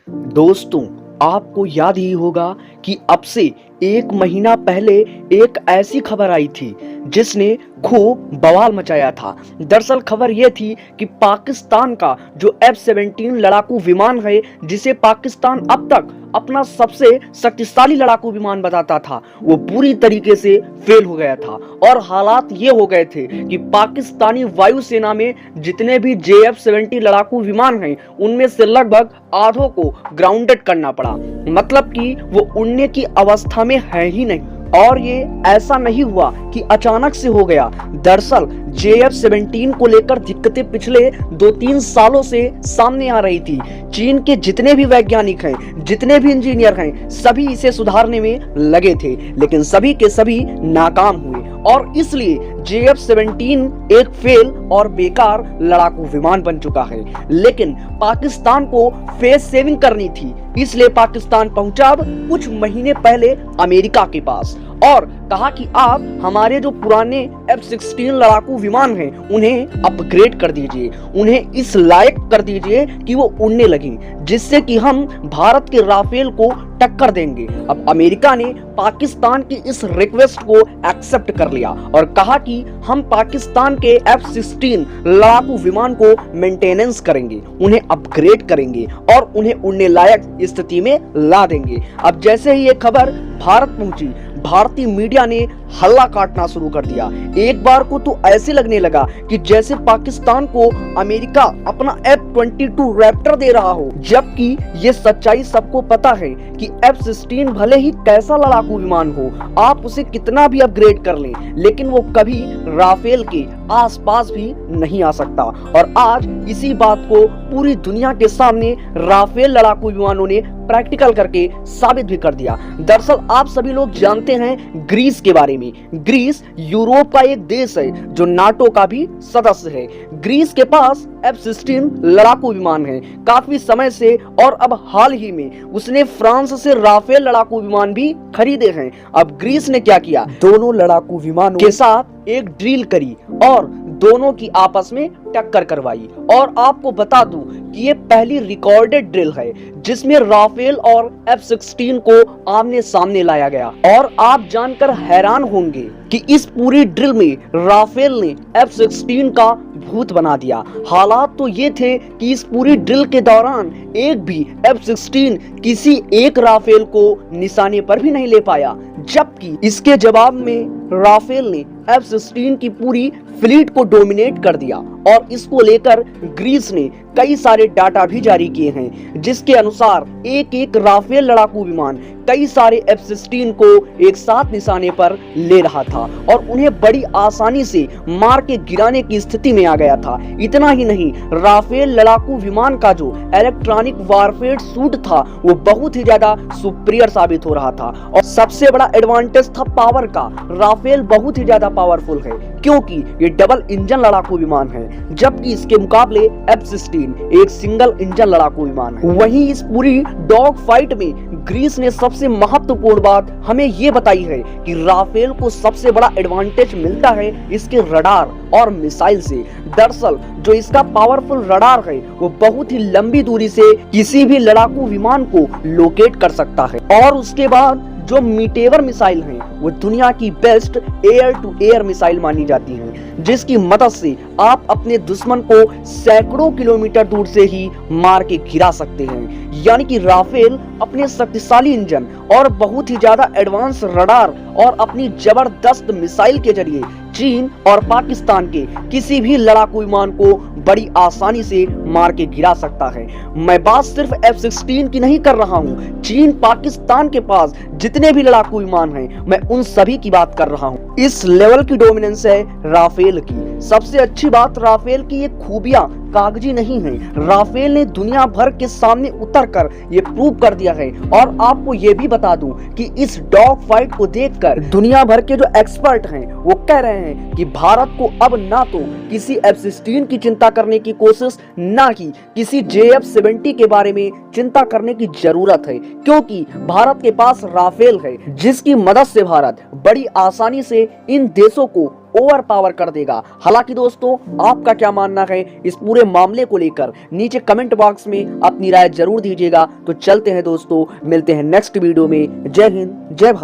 दोस्तों, आपको याद ही होगा कि अब से 1 महीना पहले एक ऐसी खबर आई थी जिसने खूब बवाल मचाया था। दरअसल खबर यह थी कि पाकिस्तान का जो F-17 लड़ाकू विमान है, जिसे पाकिस्तान अब तक अपना सबसे शक्तिशाली लड़ाकू विमान बताता था, वो पूरी तरीके से फेल हो गया था। और हालात ये हो गए थे कि पाकिस्तानी वायुसेना में जितने भी JF-70 लड़ाकू विमान हैं, उनमें से लगभग आधों को ग्राउंडेड करना पड़ा। मतलब कि वो उड़ने की अवस्था में है ही नहीं। और ये ऐसा नहीं हुआ कि अचानक से हो गया। दरअसल JF-17 को लेकर दिक्कतें पिछले 2-3 सालों से सामने आ रही थी। चीन के जितने भी वैज्ञानिक हैं, जितने भी इंजीनियर हैं, सभी इसे सुधारने में लगे थे, लेकिन सभी के सभी नाकाम हुए। और इसलिए JF-17 एक फेल और बेकार लड़ाकू विमान बन चुका है। लेकिन पाकिस्तान को फेस सेविंग करनी थी, इसलिए पाकिस्तान पहुंचा अब कुछ महीने पहले अमेरिका के पास और कहा कि आप हमारे जो पुराने F-16 लड़ाकू विमान हैं, उन्हें अपग्रेड कर दीजिए, उन्हें इस लायक कर दीजिए कि वो उड़ने लगें, जिससे कि हम भारत के राफेल को टक्कर देंगे। अब अमेरिका ने पाकिस्तान की इस रिक्वेस्ट को एक्सेप्ट कर लिया और कहा कि हम पाकिस्तान के F-16 लड़ाकू विमान को मेंटेनेंस करेंगे, उन्हें अपग्रेड करेंगे और उन्हें उड़ने लायक स्थिति में ला देंगे। अब जैसे ही ये खबर भारत पहुंची, भारतीय मीडिया ने हल्ला काटना शुरू कर दिया। एक बार को तो ऐसे लगने लगा कि जैसे पाकिस्तान को अमेरिका अपना F-22 रैप्टर दे रहा हो, जबकि ये सच्चाई सबको पता है कि F-16 भले ही कैसा लड़ाकू विमान हो, आप उसे कितना भी अपग्रेड कर लें, लेकिन वो कभी राफेल के आसपास भी नहीं आ सकता। और आज इसी बात को पूरी दुनिया के सामने राफेल लड़ाकू विमानों ने प्रैक्टिकल करके साबित भी कर दिया। दरअसल आप सभी लोग जानते हैं ग्रीस के बारे में। ग्रीस यूरोप का एक देश है जो नाटो का भी सदस्य है। ग्रीस के पास F-16 लड़ाकू विमान है काफी समय से, और अब हाल ही में उसने फ्रांस से राफेल लड़ाकू विमान भी खरीदे हैं। अब ग्रीस ने क्या किया, दोनों लड़ाकू विमानों के साथ एक ड्रिल करी और दोनों की आपस में टक्कर करवाई। और आपको बता दूं कि ये पहली रिकॉर्डेड ड्रिल है जिसमें राफेल और F-16 को आमने सामने लाया गया। और आप जानकर हैरान होंगे कि इस पूरी ड्रिल में राफेल ने F-16 का भूत बना दिया। हालात तो ये थे कि इस पूरी ड्रिल के दौरान एक भी F-16 किसी एक राफेल को निशाने पर भी नहीं ले पाया, जबकि इसके जवाब में राफेल ने F-16 की पूरी फ्लीट को डोमिनेट कर दिया। और इसको लेकर ग्रीस ने कई सारे डाटा भी जारी किए हैं, जिसके अनुसार एक एक राफेल लड़ाकू विमान कई सारे F-16 को एक साथ निशाने पर ले रहा था और उन्हें बड़ी आसानी से मार के गिराने की स्थिति में आ गया था। इतना ही नहीं, राफेल लड़ाकू विमान का जो इलेक्ट्रॉनिक वारफेयर सूट था, वो बहुत ही ज्यादा सुपीरियर साबित हो रहा था। और सबसे बड़ा एडवांटेज था पावर का। राफेल बहुत ही ज्यादा पावरफुल है क्योंकि ये डबल इंजन लड़ाकू विमान है, जबकि इसके मुकाबले F-16 एक सिंगल इंजन लड़ाकू विमान है। वहीं इस पूरी डॉग फाइट में ग्रीस ने सबसे महत्वपूर्ण बात हमें ये बताई है कि राफेल को सबसे बड़ा एडवांटेज मिलता है इसके रडार और मिसाइल से। दरअसल जो इसका पावरफुल रडार है, वो बहुत ही लंबी दूरी से किसी भी लड़ाकू विमान को लोकेट कर सकता है। और उसके बाद जो मीटेवर मिसाइल हैं, वो दुनिया की best air to air missile मानी जाती हैं, जिसकी मदद से आप अपने दुश्मन को सैकड़ों किलोमीटर दूर से ही मार के गिरा सकते हैं। यानी कि राफेल अपने शक्तिशाली इंजन और बहुत ही ज्यादा एडवांस रडार और अपनी जबरदस्त मिसाइल के जरिए चीन और पाकिस्तान के किसी भी लड़ाकू विमान को बड़ी आसानी से मार के गिरा सकता है। मैं बात सिर्फ F-16 की नहीं कर रहा हूँ, चीन पाकिस्तान के पास जितने भी लड़ाकू विमान हैं, मैं उन सभी की बात कर रहा हूँ। इस लेवल की डोमिनेंस है राफेल की। सबसे अच्छी बात, राफेल की ये खूबियां कागजी नहीं है। राफेल ने दुनिया भर के सामने उतरकर ये प्रूव कर दिया है। और आपको ये भी बता दूं कि इस डॉग फाइट को देखकर दुनिया भर के जो एक्सपर्ट हैं, वो कह रहे हैं कि भारत को अब ना तो किसी F-16 की चिंता करने की कोशिश, ना ही किसी JF-70 के बारे में चिंता करने की जरूरत है, क्योंकि भारत के पास राफेल है, जिसकी मदद से भारत बड़ी आसानी से इन देशों को ओवर पावर कर देगा। हालांकि दोस्तों आपका क्या मानना है इस पूरे मामले को लेकर, नीचे कमेंट बॉक्स में अपनी राय जरूर दीजिएगा। तो चलते हैं दोस्तों, मिलते हैं नेक्स्ट वीडियो में। जय हिंद, जय भारत।